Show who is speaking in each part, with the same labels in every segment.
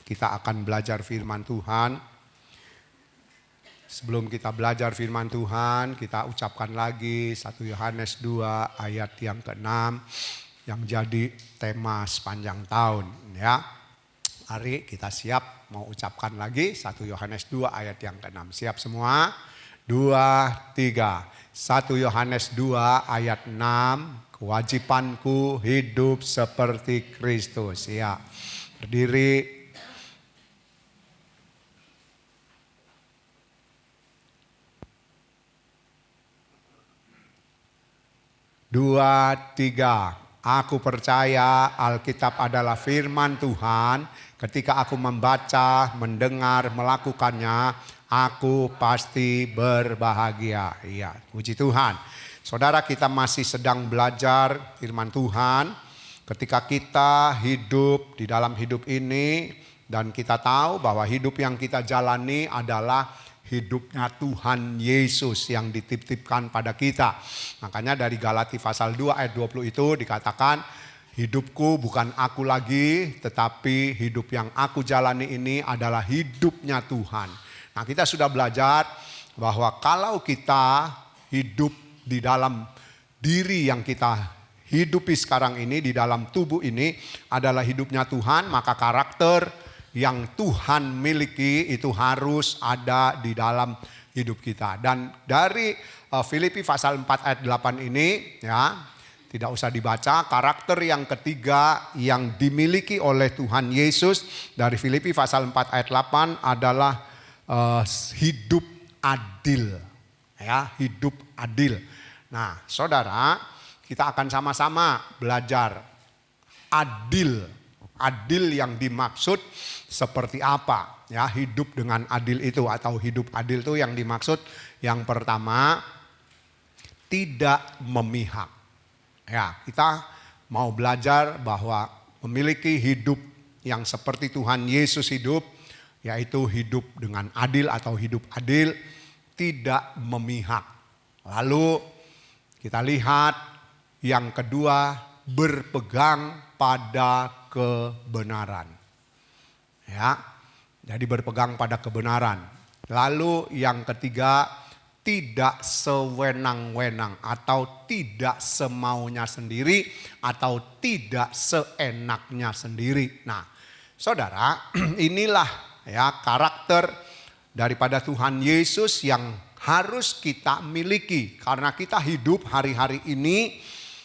Speaker 1: kita akan belajar firman Tuhan. Sebelum kita belajar firman Tuhan, kita ucapkan lagi 1 Yohanes 2 ayat yang ke-6 yang jadi tema sepanjang tahun ya. Mari kita siap mau ucapkan lagi 1 Yohanes 2 ayat yang ke-6. Siap semua? 2, 3. 1 Yohanes 2 ayat 6. Kewajibanku hidup seperti Kristus. Ya. Berdiri. 2, 3. Aku percaya Alkitab adalah firman Tuhan. Ketika aku membaca, mendengar, melakukannya, aku pasti berbahagia. Iya, puji Tuhan. Saudara, kita masih sedang belajar firman Tuhan. Ketika kita hidup di dalam hidup ini dan kita tahu bahwa hidup yang kita jalani adalah hidupnya Tuhan Yesus yang dititipkan pada kita. Makanya dari Galati pasal 2 ayat 20 itu dikatakan, hidupku bukan aku lagi, tetapi hidup yang aku jalani ini adalah hidupnya Tuhan. Nah, kita sudah belajar bahwa kalau kita hidup di dalam diri yang kita hidupi sekarang ini, di dalam tubuh ini adalah hidupnya Tuhan, maka karakter yang Tuhan miliki itu harus ada di dalam hidup kita. Dan dari Filipi pasal 4 ayat 8 ini ya, tidak usah dibaca, karakter yang ketiga yang dimiliki oleh Tuhan Yesus dari Filipi pasal 4 ayat 8 adalah hidup adil. Ya, hidup adil. Nah, saudara, kita akan sama-sama belajar adil. Adil yang dimaksud seperti apa? Ya, hidup dengan adil itu atau hidup adil itu yang dimaksud yang pertama tidak memihak. Ya, kita mau belajar bahwa memiliki hidup yang seperti Tuhan Yesus hidup, yaitu hidup dengan adil atau hidup adil, tidak memihak. Lalu kita lihat yang kedua, berpegang pada kebenaran. Ya, jadi berpegang pada kebenaran. Lalu yang ketiga, tidak sewenang-wenang atau tidak semaunya sendiri atau tidak seenaknya sendiri. Nah, saudara, inilah ya karakter daripada Tuhan Yesus yang harus kita miliki. Karena kita hidup hari-hari ini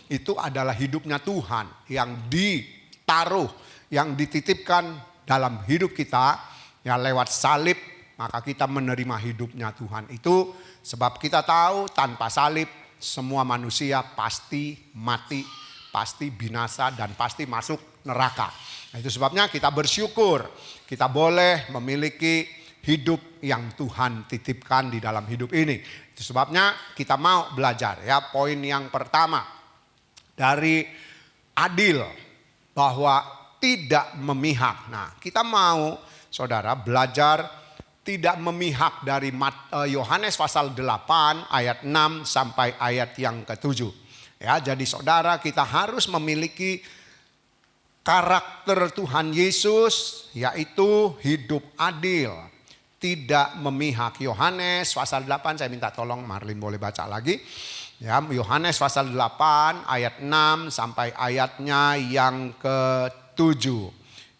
Speaker 1: itu adalah hidupnya Tuhan yang ditaruh, yang dititipkan dalam hidup kita ya lewat salib, maka kita menerima hidupnya Tuhan itu. Sebab kita tahu tanpa salib semua manusia pasti mati, pasti binasa dan pasti masuk neraka. Nah, itu sebabnya kita bersyukur kita boleh memiliki hidup yang Tuhan titipkan di dalam hidup ini. Itu sebabnya kita mau belajar ya, poin yang pertama dari adil, bahwa tidak memihak. Nah, kita mau saudara belajar tidak memihak dari Yohanes pasal 8 ayat 6 sampai ayat yang ke-7. Ya, jadi saudara kita harus memiliki karakter Tuhan Yesus, yaitu hidup adil, tidak memihak. Yohanes pasal 8, saya minta tolong Marlin boleh baca lagi. Ya, Yohanes pasal 8 ayat 6 sampai ayatnya yang ke-7.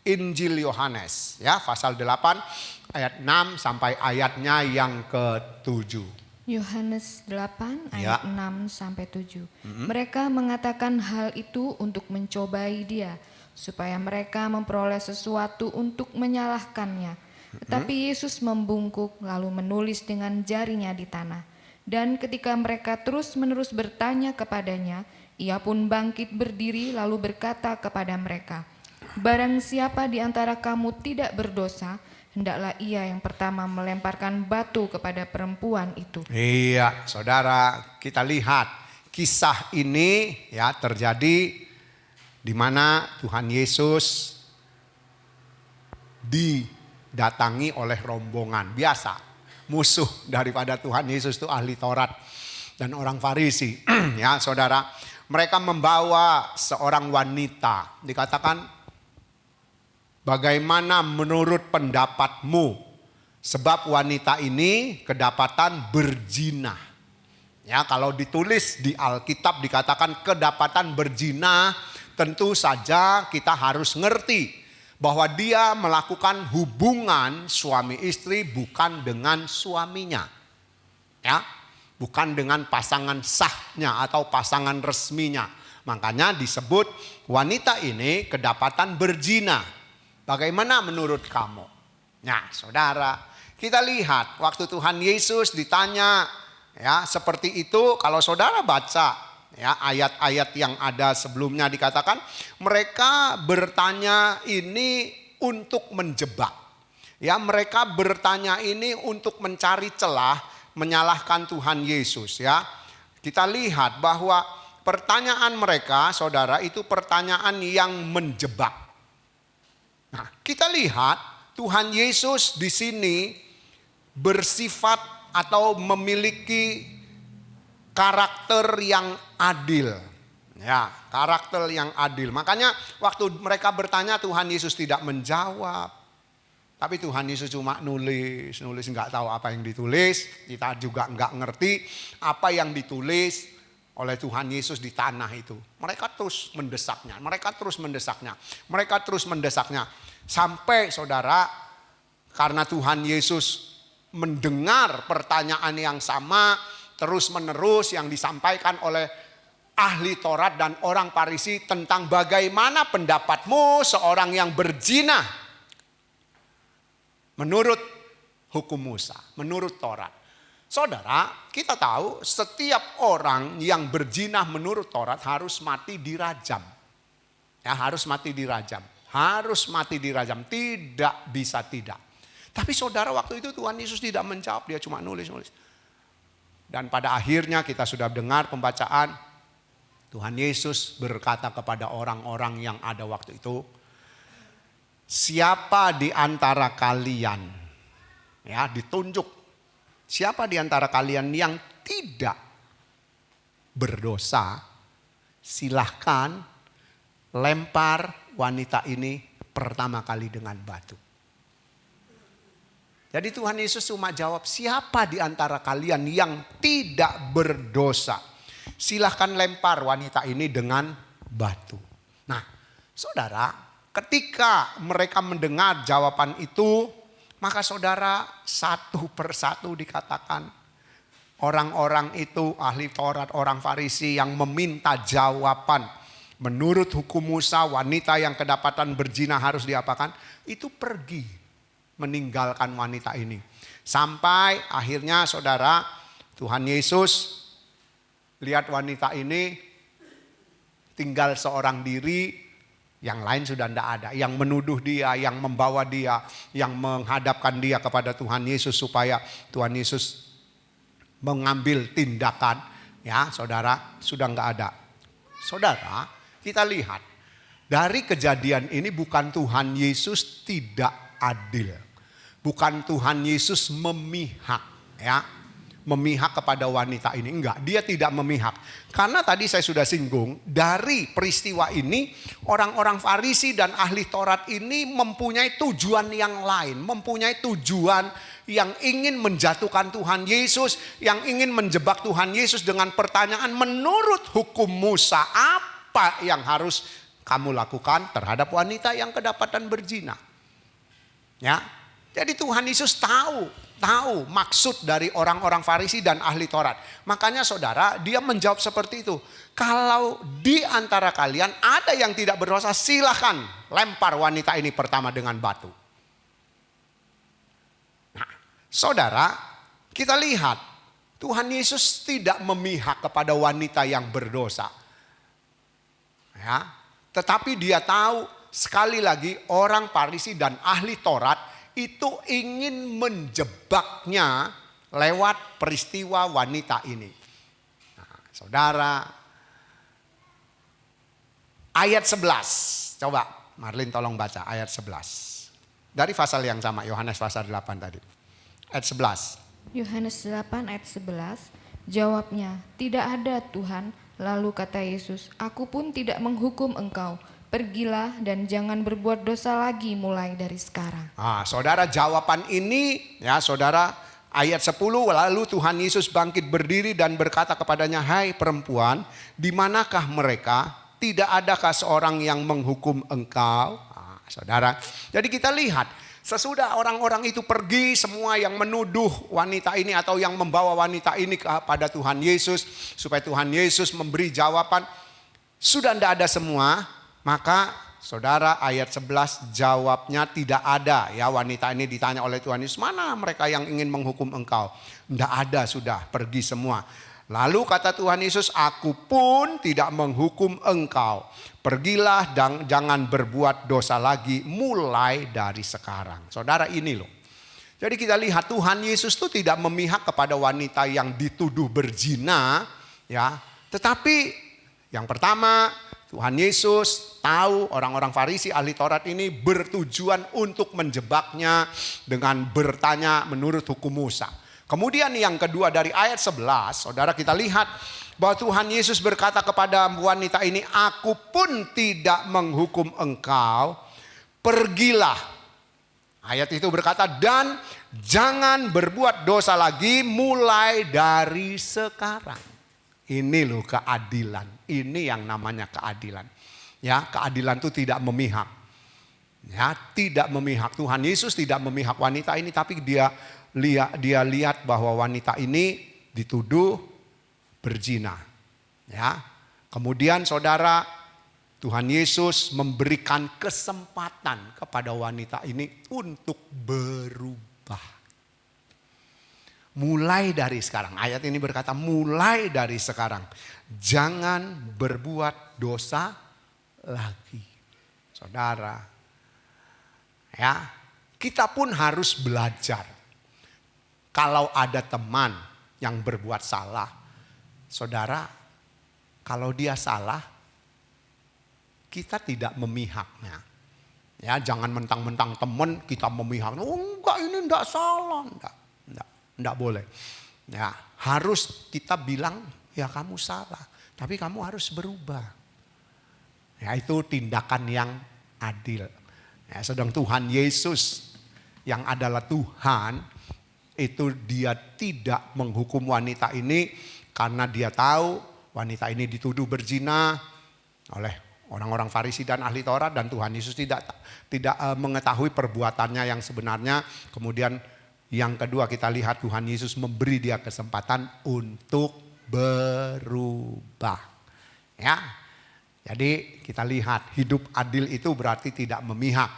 Speaker 1: Injil Yohanes ya, pasal 8 ayat 6 sampai ayatnya yang ke-7.
Speaker 2: Yohanes 8 ayat 6 sampai 7. Mereka mengatakan hal itu untuk mencobai dia, supaya mereka memperoleh sesuatu untuk menyalahkannya. Tetapi Yesus membungkuk lalu menulis dengan jarinya di tanah. Dan ketika mereka terus-menerus bertanya kepadanya, ia pun bangkit berdiri lalu berkata kepada mereka, "Barang siapa di antara kamu tidak berdosa, hendaklah ia yang pertama melemparkan batu kepada perempuan itu."
Speaker 1: Iya, saudara, kita lihat kisah ini ya terjadi di mana Tuhan Yesus didatangi oleh rombongan biasa. Musuh daripada Tuhan Yesus itu ahli Taurat dan orang Farisi. Ya, saudara, mereka membawa seorang wanita, dikatakan Bagaimana menurut pendapatmu? Sebab wanita ini kedapatan berzina. Ya, kalau ditulis di Alkitab dikatakan kedapatan berzina, tentu saja kita harus ngerti bahwa dia melakukan hubungan suami istri bukan dengan suaminya. Ya, bukan dengan pasangan sahnya atau pasangan resminya. Makanya disebut wanita ini kedapatan berzina. Bagaimana menurut kamu? Nah, saudara, kita lihat waktu Tuhan Yesus ditanya ya seperti itu, kalau saudara baca ya ayat-ayat yang ada sebelumnya dikatakan mereka bertanya ini untuk menjebak. Ya, mereka bertanya ini untuk mencari celah menyalahkan Tuhan Yesus ya. Kita lihat bahwa pertanyaan mereka, saudara, itu pertanyaan yang menjebak. Nah, kita lihat Tuhan Yesus di sini bersifat atau memiliki karakter yang adil. Ya, karakter yang adil. Makanya waktu mereka bertanya Tuhan Yesus tidak menjawab. Tapi Tuhan Yesus cuma nulis nggak tahu apa yang ditulis. Kita juga nggak ngerti apa yang ditulis oleh Tuhan Yesus di tanah itu. Mereka terus mendesaknya. Sampai saudara, karena Tuhan Yesus mendengar pertanyaan yang sama terus menerus yang disampaikan oleh ahli Taurat dan orang Farisi tentang bagaimana pendapatmu seorang yang berzina menurut hukum Musa, menurut Taurat. Saudara, kita tahu setiap orang yang berzina menurut Taurat harus mati dirajam. Ya, harus mati dirajam. Tidak bisa tidak. Tapi saudara, waktu itu Tuhan Yesus tidak menjawab, dia cuma nulis. Dan pada akhirnya kita sudah dengar pembacaan, Tuhan Yesus berkata kepada orang-orang yang ada waktu itu, siapa di antara kalian, ya ditunjuk, siapa di antara kalian yang tidak berdosa, silahkan lempar wanita ini pertama kali dengan batu. Jadi Tuhan Yesus cuma jawab, siapa di antara kalian yang tidak berdosa, silahkan lempar wanita ini dengan batu. Nah, saudara, ketika mereka mendengar jawaban itu, maka saudara, satu persatu dikatakan orang-orang itu ahli Taurat, orang Farisi yang meminta jawaban. Menurut hukum Musa, wanita yang kedapatan berzina harus diapakan? Itu pergi meninggalkan wanita ini. Sampai akhirnya saudara, Tuhan Yesus lihat wanita ini tinggal seorang diri, yang lain sudah tidak ada. Yang menuduh dia, yang membawa dia, yang menghadapkan dia kepada Tuhan Yesus supaya Tuhan Yesus mengambil tindakan. Ya saudara, sudah tidak ada. Saudara, kita lihat dari kejadian ini bukan Tuhan Yesus tidak adil. Bukan Tuhan Yesus memihak, ya. Memihak kepada wanita ini, enggak, dia tidak memihak. Karena tadi saya sudah singgung, dari peristiwa ini orang-orang Farisi dan ahli Taurat ini mempunyai tujuan yang lain, mempunyai tujuan yang ingin menjatuhkan Tuhan Yesus, yang ingin menjebak Tuhan Yesus dengan pertanyaan menurut hukum Musa apa yang harus kamu lakukan terhadap wanita yang kedapatan berzina. Ya. Jadi Tuhan Yesus tahu maksud dari orang-orang Farisi dan ahli Taurat. Makanya saudara, dia menjawab seperti itu. Kalau di antara kalian ada yang tidak berdosa, silahkan lempar wanita ini pertama dengan batu. Nah, saudara, kita lihat Tuhan Yesus tidak memihak kepada wanita yang berdosa. Ya, tetapi dia tahu sekali lagi orang Farisi dan ahli Taurat itu ingin menjebaknya lewat peristiwa wanita ini. Nah, saudara, ayat 11. Coba Marlin tolong baca ayat 11. Dari pasal yang sama, Yohanes pasal 8 tadi. Ayat 11.
Speaker 2: Yohanes 8 ayat 11. Jawabnya, tidak ada Tuhan. Lalu kata Yesus, aku pun tidak menghukum engkau. Pergilah dan jangan berbuat dosa lagi mulai dari sekarang.
Speaker 1: Saudara, jawaban ini ya saudara, ayat 10, lalu Tuhan Yesus bangkit berdiri dan berkata kepadanya, "Hai perempuan, di manakah mereka? Tidak adakah seorang yang menghukum engkau?" Saudara, jadi kita lihat sesudah orang-orang itu pergi, semua yang menuduh wanita ini atau yang membawa wanita ini kepada Tuhan Yesus supaya Tuhan Yesus memberi jawaban, sudah tidak ada semua. Maka saudara, ayat 11 jawabnya tidak ada. Ya, wanita ini ditanya oleh Tuhan Yesus, "Mana mereka yang ingin menghukum engkau?" Tidak ada, sudah pergi semua. Lalu kata Tuhan Yesus, "Aku pun tidak menghukum engkau. Pergilah dan jangan berbuat dosa lagi mulai dari sekarang." Saudara, ini loh. Jadi kita lihat Tuhan Yesus itu tidak memihak kepada wanita yang dituduh berzina, ya. Tetapi yang pertama, Tuhan Yesus tahu orang-orang Farisi ahli Taurat ini bertujuan untuk menjebaknya dengan bertanya menurut hukum Musa. Kemudian yang kedua dari ayat 11, saudara, kita lihat bahwa Tuhan Yesus berkata kepada wanita ini, "Aku pun tidak menghukum engkau, pergilah." Ayat itu berkata, "Dan jangan berbuat dosa lagi mulai dari sekarang." Ini loh keadilan. Ini yang namanya keadilan. Ya, keadilan itu tidak memihak. Ya, tidak memihak. Tuhan Yesus tidak memihak wanita ini, tapi dia lihat bahwa wanita ini dituduh berzina. Ya. Kemudian saudara, Tuhan Yesus memberikan kesempatan kepada wanita ini untuk berubah. Mulai dari sekarang, ayat ini berkata mulai dari sekarang, jangan berbuat dosa lagi. Saudara, ya, kita pun harus belajar. Kalau ada teman yang berbuat salah, saudara, kalau dia salah, kita tidak memihaknya. Ya, jangan mentang-mentang teman kita memihak. "Oh enggak, ini enggak salah." Enggak boleh. Ya, harus kita bilang, "Ya kamu salah, tapi kamu harus berubah." Ya, itu tindakan yang adil. Ya, sedang Tuhan Yesus yang adalah Tuhan, itu dia tidak menghukum wanita ini karena dia tahu wanita ini dituduh berzina oleh orang-orang Farisi dan ahli Taurat, dan Tuhan Yesus tidak mengetahui perbuatannya yang sebenarnya. Kemudian yang kedua, kita lihat Tuhan Yesus memberi dia kesempatan untuk berubah. Ya. Jadi kita lihat hidup adil itu berarti tidak memihak.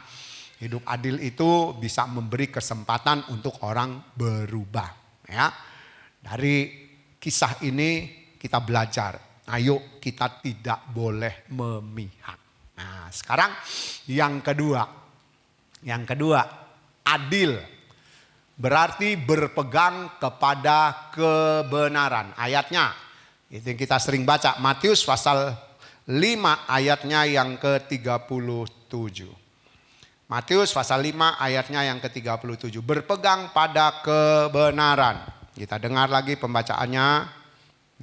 Speaker 1: Hidup adil itu bisa memberi kesempatan untuk orang berubah. Ya. Dari kisah ini kita belajar. Ayo kita tidak boleh memihak. Nah, sekarang yang kedua. Yang kedua, adil. Berarti berpegang kepada kebenaran. Ayatnya itu yang kita sering baca, Matius pasal 5 ayatnya yang ke-37. Matius pasal 5 ayatnya yang ke-37. Berpegang pada kebenaran. Kita dengar lagi pembacaannya.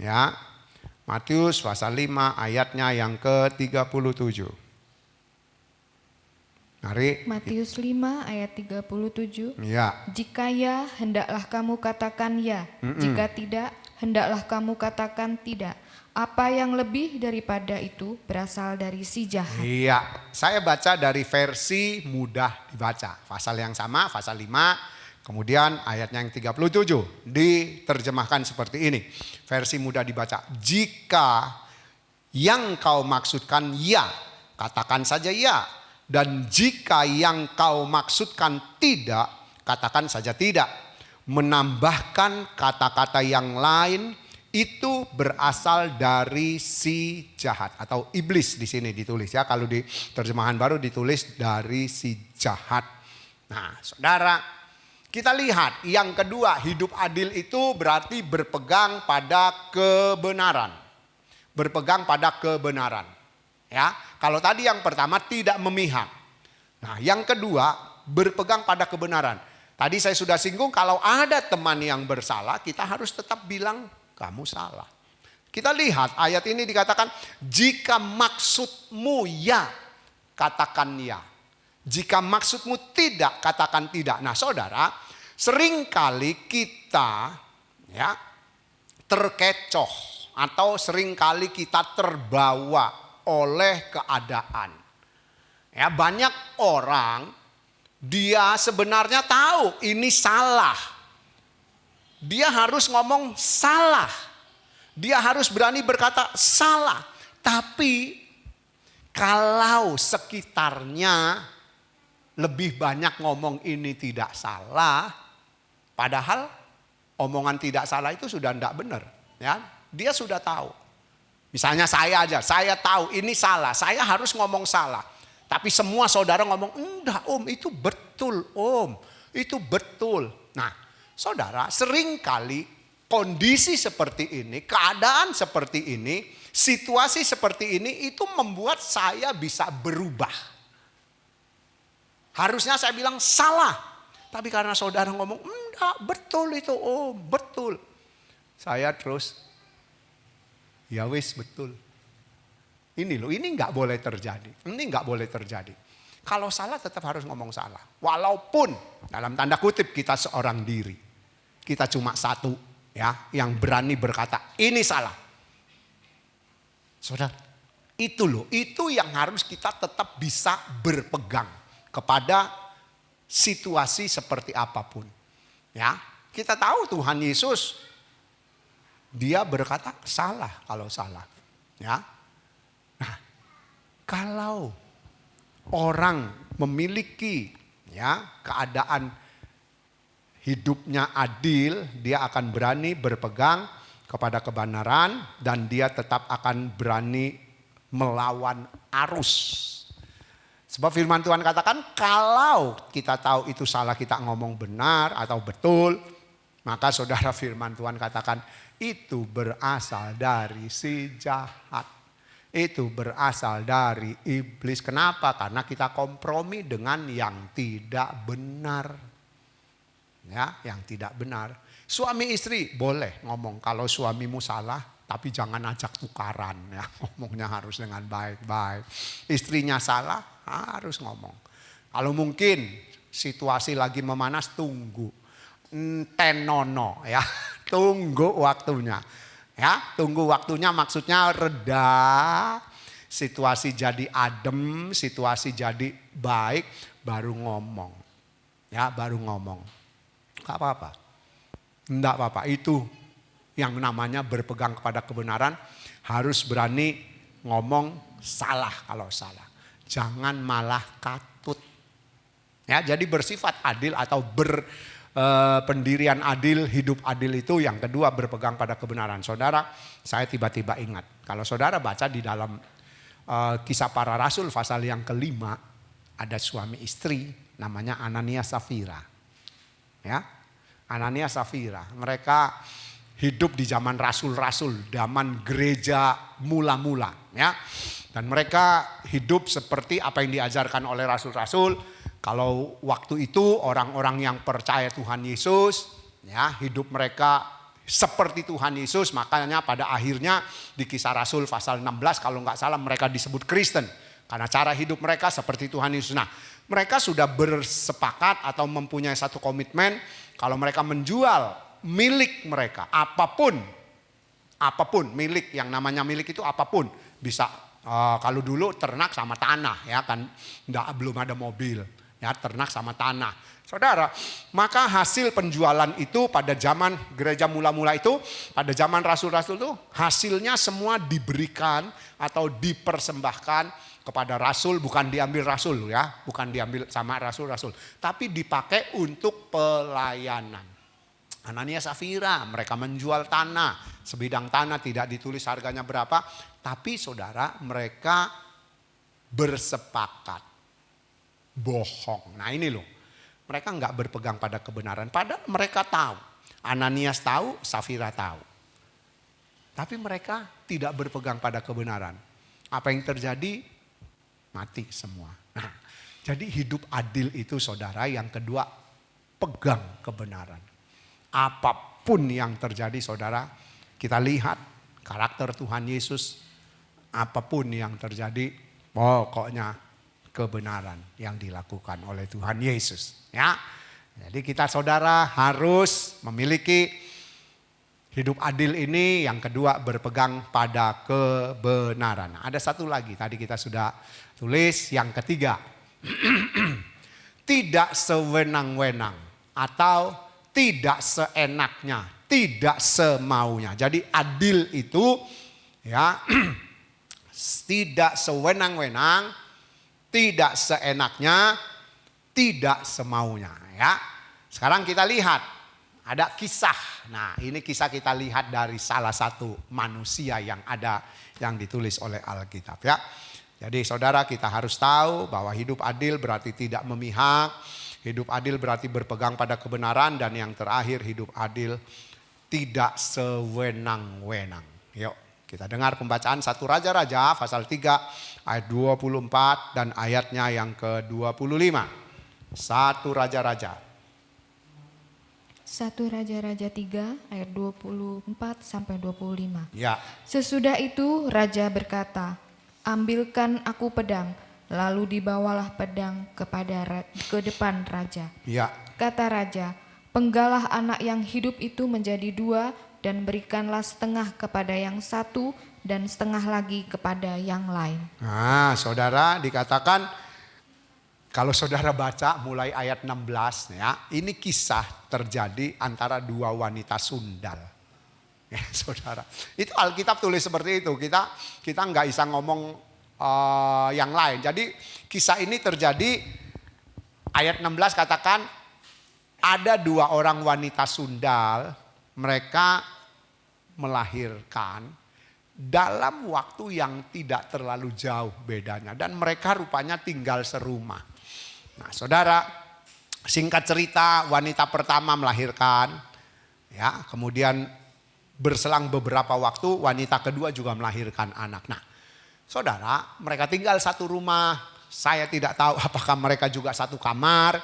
Speaker 1: Ya. Matius pasal 5 ayatnya yang ke-37. Mari.
Speaker 2: Matius 5 ayat 37.
Speaker 1: Ya.
Speaker 2: Jika ya, hendaklah kamu katakan ya. Jika tidak, hendaklah kamu katakan tidak. Apa yang lebih daripada itu berasal dari si jahat.
Speaker 1: Iya, saya baca dari versi mudah dibaca. Pasal yang sama, pasal 5, kemudian ayatnya yang 37. Diterjemahkan seperti ini. Versi mudah dibaca. Jika yang kau maksudkan ya, katakan saja ya. Dan jika yang kau maksudkan tidak, katakan saja tidak. Menambahkan kata-kata yang lain itu berasal dari si jahat atau iblis di sini ditulis ya. Kalau di terjemahan baru ditulis dari si jahat. Nah, saudara, kita lihat yang kedua, hidup adil itu berarti berpegang pada kebenaran. Berpegang pada kebenaran. Ya, kalau tadi yang pertama tidak memihak. Nah, yang kedua berpegang pada kebenaran. Tadi saya sudah singgung kalau ada teman yang bersalah, kita harus tetap bilang kamu salah. Kita lihat ayat ini dikatakan jika maksudmu ya. katakan ya. Jika maksudmu tidak, katakan tidak. Nah saudara, seringkali kita ya terkecoh atau seringkali kita terbawa oleh keadaan. Ya, banyak orang dia sebenarnya tahu ini salah. Dia harus ngomong salah. Dia harus berani berkata salah. Tapi kalau sekitarnya lebih banyak ngomong ini tidak salah, padahal omongan tidak salah itu sudah tidak benar. Ya, dia sudah tahu. Misalnya saya aja, saya tahu ini salah, saya harus ngomong salah. Tapi semua saudara ngomong, enggak om, itu betul om, itu betul. Nah saudara, seringkali kondisi seperti ini, keadaan seperti ini, situasi seperti ini itu membuat saya bisa berubah. Harusnya saya bilang salah. Tapi karena saudara ngomong, enggak betul itu om, betul. Saya terus, ya wis betul. Ini loh, ini enggak boleh terjadi. Ini enggak boleh terjadi. Kalau salah tetap harus ngomong salah. Walaupun dalam tanda kutip kita seorang diri. Kita cuma satu ya yang berani berkata ini salah. Saudara, itu loh, itu yang harus kita tetap bisa berpegang kepada situasi seperti apapun. Ya, kita tahu Tuhan Yesus dia berkata salah kalau salah. Ya. Nah, kalau orang memiliki ya keadaan hidupnya adil, dia akan berani berpegang kepada kebenaran dan dia tetap akan berani melawan arus. Sebab firman Tuhan katakan kalau kita tahu itu salah kita ngomong benar atau betul. Maka saudara firman Tuhan katakan itu berasal dari si jahat. Itu berasal dari iblis. Kenapa? Karena kita kompromi dengan yang tidak benar. Ya, yang tidak benar. Suami istri boleh ngomong kalau suamimu salah. Tapi jangan ajak tukaran ya, ngomongnya harus dengan baik-baik. Istrinya salah, harus ngomong. Kalau mungkin situasi lagi memanas, tunggu. Tenono ya, tunggu waktunya. Ya, tunggu waktunya maksudnya reda, situasi jadi adem, situasi jadi baik, baru ngomong. Ya, baru ngomong. Gak apa-apa. Enggak apa-apa, itu yang namanya berpegang kepada kebenaran harus berani ngomong salah kalau salah. Jangan malah katut. Ya, jadi bersifat adil atau berpendirian adil, hidup adil itu yang kedua berpegang pada kebenaran. Saudara, saya tiba-tiba ingat. Kalau saudara baca di dalam Kisah Para Rasul pasal yang kelima, ada suami istri namanya Ananias Safira. Ya, Ananias Safira. Mereka hidup di zaman rasul-rasul, zaman gereja mula-mula, ya. Dan mereka hidup seperti apa yang diajarkan oleh rasul-rasul. Kalau waktu itu orang-orang yang percaya Tuhan Yesus, ya, hidup mereka seperti Tuhan Yesus, makanya pada akhirnya di Kisah Rasul pasal 16 kalau nggak salah mereka disebut Kristen. Karena cara hidup mereka seperti Tuhan Yesus. Nah, mereka sudah bersepakat atau mempunyai satu komitmen kalau mereka menjual milik mereka, apapun milik, yang namanya milik itu apapun. Bisa kalau dulu ternak sama tanah ya kan, belum ada mobil ya, ternak sama tanah. Saudara, maka hasil penjualan itu pada zaman gereja mula-mula itu, pada zaman rasul-rasul itu hasilnya semua diberikan atau dipersembahkan kepada rasul, bukan diambil rasul ya, bukan diambil sama rasul-rasul, tapi dipakai untuk pelayanan. Ananias Safira, mereka menjual tanah, sebidang tanah tidak ditulis harganya berapa, tapi saudara mereka bersepakat bohong. Nah ini loh, mereka nggak berpegang pada kebenaran, padahal mereka tahu, Ananias tahu, Safira tahu, tapi mereka tidak berpegang pada kebenaran. Apa yang terjadi? Mati semua. Nah, jadi hidup adil itu saudara yang kedua, pegang kebenaran. Apapun yang terjadi saudara, kita lihat karakter Tuhan Yesus, apapun yang terjadi pokoknya kebenaran yang dilakukan oleh Tuhan Yesus. Ya, jadi kita saudara harus memiliki hidup adil ini. Yang kedua, berpegang pada kebenaran. Ada satu lagi tadi kita sudah tulis, yang ketiga. Tidak sewenang-wenang atau tidak seenaknya, tidak semaunya. Jadi adil itu ya tidak sewenang-wenang, tidak seenaknya, tidak semaunya ya. Sekarang kita lihat ada kisah. Nah, ini kisah kita lihat dari salah satu manusia yang ada yang ditulis oleh Alkitab ya. Jadi saudara, kita harus tahu bahwa hidup adil berarti tidak memihak. Hidup adil berarti berpegang pada kebenaran. Dan yang terakhir, hidup adil tidak sewenang-wenang. Yuk kita dengar pembacaan 1 Raja-Raja pasal 3 ayat 24 dan ayatnya yang ke-25. 1 Raja-Raja.
Speaker 2: 1 Raja-Raja 3 ayat 24 sampai 25.
Speaker 1: Ya.
Speaker 2: Sesudah itu raja berkata, "Ambilkan aku pedang." Lalu dibawalah pedang ke depan raja.
Speaker 1: Ya.
Speaker 2: Kata raja, "Penggalah anak yang hidup itu menjadi 2 dan berikanlah setengah kepada yang satu dan setengah lagi kepada yang lain."
Speaker 1: Nah, saudara, dikatakan kalau saudara baca mulai ayat 16 ya, ini kisah terjadi antara 2 wanita sundal. Ya, saudara. Itu Alkitab tulis seperti itu. Kita nggak bisa ngomong yang lain. Jadi kisah ini terjadi, ayat 16 katakan ada 2 orang wanita sundal, mereka melahirkan dalam waktu yang tidak terlalu jauh bedanya, dan mereka rupanya tinggal serumah. Nah, saudara, singkat cerita, wanita pertama melahirkan ya, kemudian berselang beberapa waktu wanita kedua juga melahirkan anak. Nah, saudara, mereka tinggal satu rumah. Saya tidak tahu apakah mereka juga satu kamar.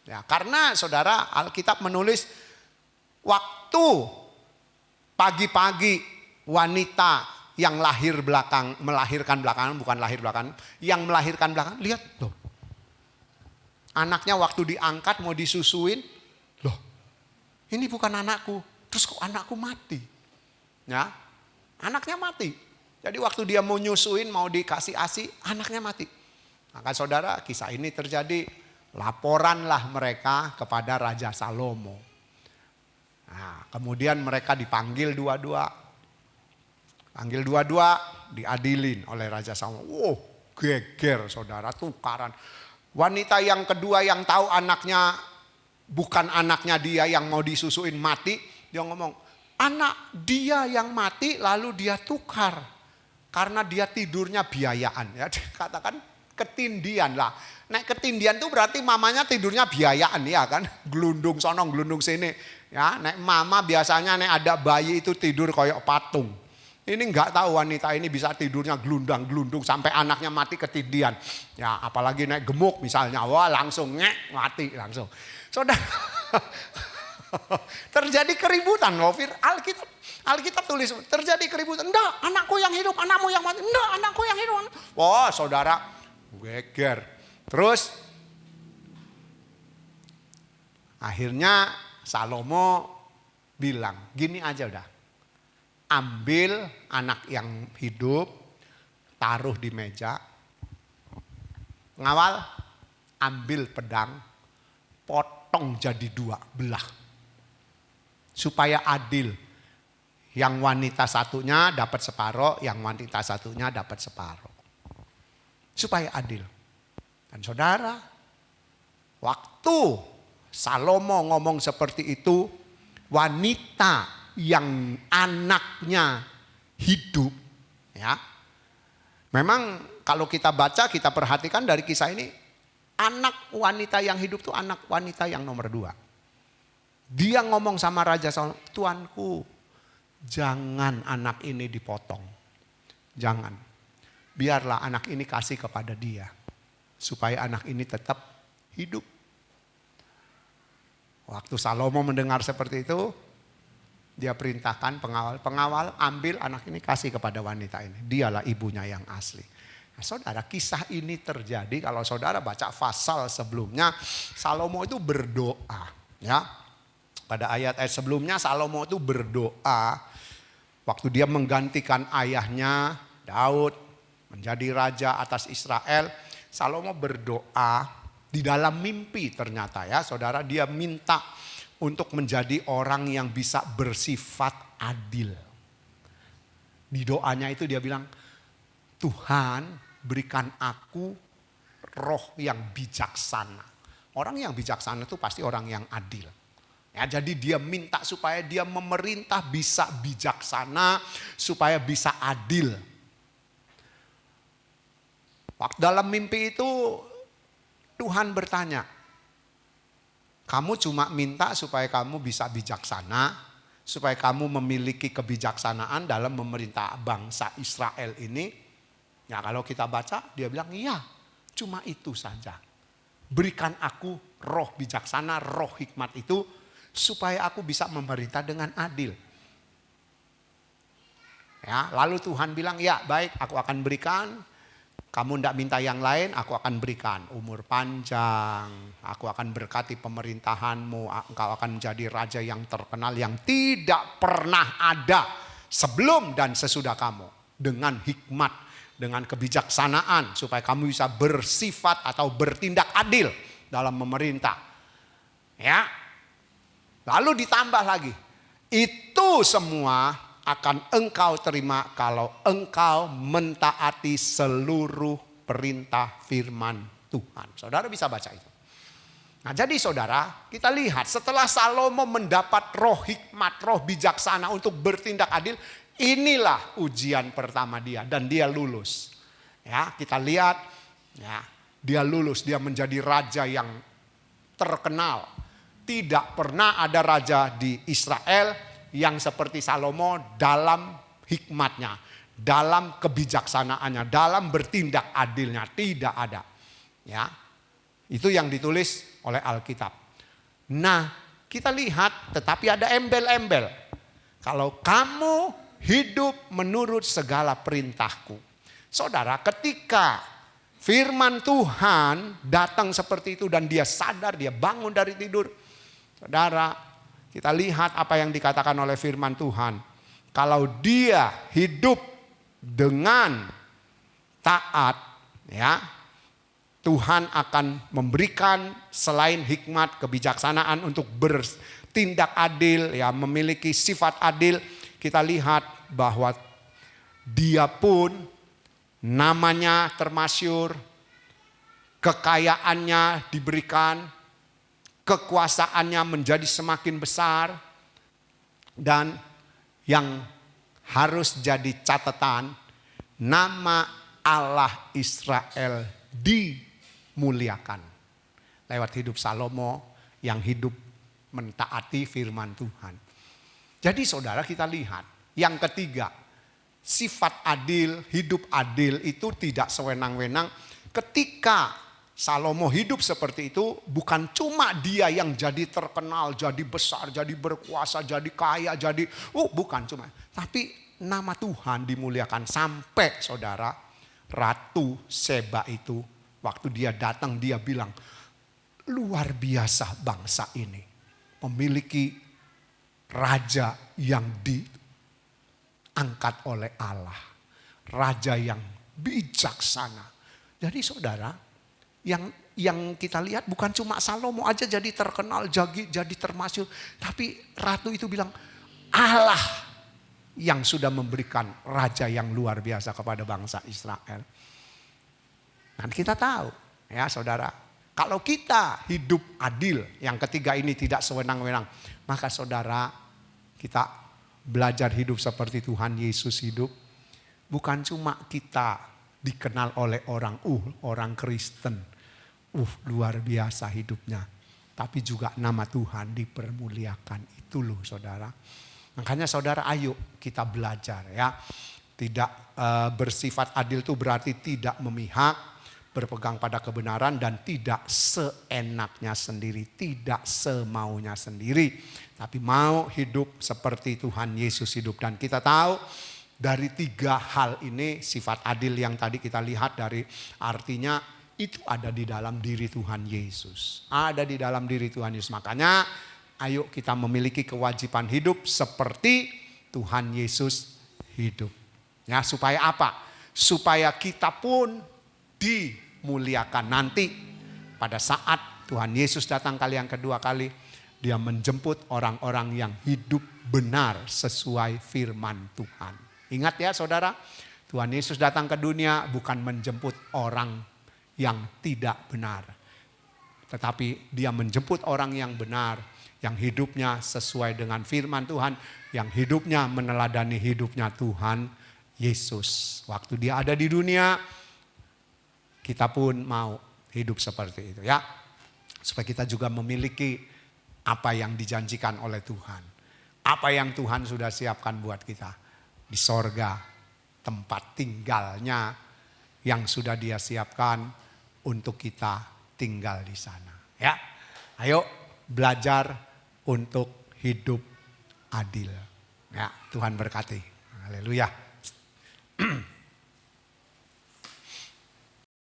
Speaker 1: Ya, karena saudara, Alkitab menulis waktu pagi-pagi wanita yang melahirkan belakangan, bukan lahir belakangan, yang melahirkan belakangan, lihat loh. Anaknya waktu diangkat mau disusuin, loh ini bukan anakku, terus kok anakku mati. Ya, anaknya mati. Jadi waktu dia mau nyusuin, mau dikasih ASI, anaknya mati. Maka saudara, kisah ini terjadi, laporanlah mereka kepada Raja Salomo. Nah, kemudian mereka dipanggil dua-dua. Panggil dua-dua, diadilin oleh Raja Salomo. Wow, geger saudara, tukaran. Wanita yang kedua yang tahu anaknya bukan anaknya dia yang mau disusuin mati, dia ngomong, anak dia yang mati lalu dia tukar. Karena dia tidurnya biayaan ya, katakan ketindian lah. Nek ketindian itu berarti mamanya tidurnya biayaan ya kan, gelundung sono gelundung sini. Ya, nek mama biasanya nek ada bayi itu tidur kayak patung. Ini nggak tahu wanita ini bisa tidurnya gelundang-gelundung sampai anaknya mati ketindian. Ya, apalagi nek gemuk misalnya, wah langsung mati langsung. Saudara, terjadi keributan loh, Alkitab tulis terjadi keributan. Enggak, anakku yang hidup, anakmu yang mati. Enggak, anakku yang hidup. Wah, saudara, geger. Terus akhirnya Salomo bilang, gini aja udah. Ambil anak yang hidup, taruh di meja. Pengawal, ambil pedang, potong jadi 2 belah. Supaya adil. Yang wanita satunya dapat separuh, yang wanita satunya dapat separuh. Supaya adil. Dan saudara, waktu Salomo ngomong seperti itu, wanita yang anaknya hidup, ya. Memang kalau kita baca, kita perhatikan dari kisah ini, anak wanita yang hidup itu anak wanita yang nomor 2. Dia ngomong sama Raja Salomo, "Tuanku, jangan anak ini dipotong. Jangan. Biarlah anak ini kasih kepada dia. Supaya anak ini tetap hidup." Waktu Salomo mendengar seperti itu, dia perintahkan pengawal ambil anak ini kasih kepada wanita ini. Dialah ibunya yang asli. Nah, saudara, kisah ini terjadi kalau saudara baca pasal sebelumnya, Salomo itu berdoa, ya. Pada ayat-ayat sebelumnya Salomo itu berdoa waktu dia menggantikan ayahnya Daud menjadi raja atas Israel. Salomo berdoa di dalam mimpi ternyata, ya saudara, dia minta untuk menjadi orang yang bisa bersifat adil. Di doanya itu dia bilang, Tuhan berikan aku roh yang bijaksana. Orang yang bijaksana itu pasti orang yang adil. Ya, jadi dia minta supaya dia memerintah bisa bijaksana, supaya bisa adil. Waktu dalam mimpi itu Tuhan bertanya, kamu cuma minta supaya kamu bisa bijaksana, supaya kamu memiliki kebijaksanaan dalam memerintah bangsa Israel ini. Ya kalau kita baca dia bilang iya, cuma itu saja. Berikan aku roh bijaksana, roh hikmat itu supaya aku bisa memerintah dengan adil. Ya, lalu Tuhan bilang, ya baik, aku akan berikan. Kamu tidak minta yang lain, aku akan berikan umur panjang. Aku akan berkati pemerintahanmu. Engkau akan menjadi raja yang terkenal yang tidak pernah ada sebelum dan sesudah kamu. Dengan hikmat, dengan kebijaksanaan supaya kamu bisa bersifat atau bertindak adil dalam memerintah. Ya. Lalu ditambah lagi, itu semua akan engkau terima kalau engkau mentaati seluruh perintah firman Tuhan. Saudara bisa baca itu. Nah jadi saudara, kita lihat setelah Salomo mendapat roh hikmat, roh bijaksana untuk bertindak adil, inilah ujian pertama dia dan dia lulus. Ya, kita lihat ya, dia lulus, dia menjadi raja yang terkenal. Tidak pernah ada raja di Israel yang seperti Salomo dalam hikmatnya, dalam kebijaksanaannya, dalam bertindak adilnya, tidak ada. Ya, itu yang ditulis oleh Alkitab. Nah, kita lihat tetapi ada embel-embel. Kalau kamu hidup menurut segala perintahku. Saudara, ketika firman Tuhan datang seperti itu dan dia sadar, dia bangun dari tidur. Saudara, kita lihat apa yang dikatakan oleh firman Tuhan. Kalau dia hidup dengan taat, ya, Tuhan akan memberikan selain hikmat, kebijaksanaan untuk bertindak adil, ya, memiliki sifat adil. Kita lihat bahwa dia pun namanya termasyur, kekayaannya diberikan, kekuasaannya menjadi semakin besar, dan yang harus jadi catatan, nama Allah Israel dimuliakan lewat hidup Salomo yang hidup mentaati firman Tuhan. Jadi saudara, kita lihat yang ketiga, sifat adil, hidup adil itu tidak sewenang-wenang. Ketika Salomo hidup seperti itu, bukan cuma dia yang jadi terkenal, jadi besar, jadi berkuasa, jadi kaya, jadi bukan cuma. Tapi nama Tuhan dimuliakan sampai saudara, Ratu Seba itu waktu dia datang dia bilang, luar biasa bangsa ini memiliki raja yang diangkat oleh Allah, raja yang bijaksana. Jadi saudara, yang kita lihat bukan cuma Salomo aja jadi terkenal, jadi termasyhur, tapi ratu itu bilang Allah yang sudah memberikan raja yang luar biasa kepada bangsa Israel. Dan kita tahu ya saudara, kalau kita hidup adil, yang ketiga ini tidak sewenang-wenang, maka saudara kita belajar hidup seperti Tuhan Yesus hidup. Bukan cuma kita dikenal oleh orang Kristen, luar biasa hidupnya, tapi juga nama Tuhan dipermuliakan. Itu loh saudara. Makanya saudara, ayo kita belajar ya. Tidak bersifat adil itu berarti tidak memihak, berpegang pada kebenaran dan tidak seenaknya sendiri, tidak semaunya sendiri, tapi mau hidup seperti Tuhan Yesus hidup. Dan kita tahu dari 3 hal ini, sifat adil yang tadi kita lihat dari artinya, itu ada di dalam diri Tuhan Yesus. Ada di dalam diri Tuhan Yesus. Makanya ayo kita memiliki kewajiban hidup seperti Tuhan Yesus hidup. Ya, supaya apa? Supaya kita pun dimuliakan nanti pada saat Tuhan Yesus datang kali yang kedua kali. Dia menjemput orang-orang yang hidup benar sesuai firman Tuhan. Ingat ya saudara, Tuhan Yesus datang ke dunia bukan menjemput orang yang tidak benar. Tetapi dia menjemput orang yang benar, yang hidupnya sesuai dengan firman Tuhan, yang hidupnya meneladani hidupnya Tuhan Yesus. Waktu dia ada di dunia, kita pun mau hidup seperti itu ya. Supaya kita juga memiliki apa yang dijanjikan oleh Tuhan. Apa yang Tuhan sudah siapkan buat kita. Di sorga, tempat tinggalnya yang sudah dia siapkan untuk kita tinggal di sana. Ya, ayo belajar untuk hidup adil. Ya, Tuhan berkati. Haleluya.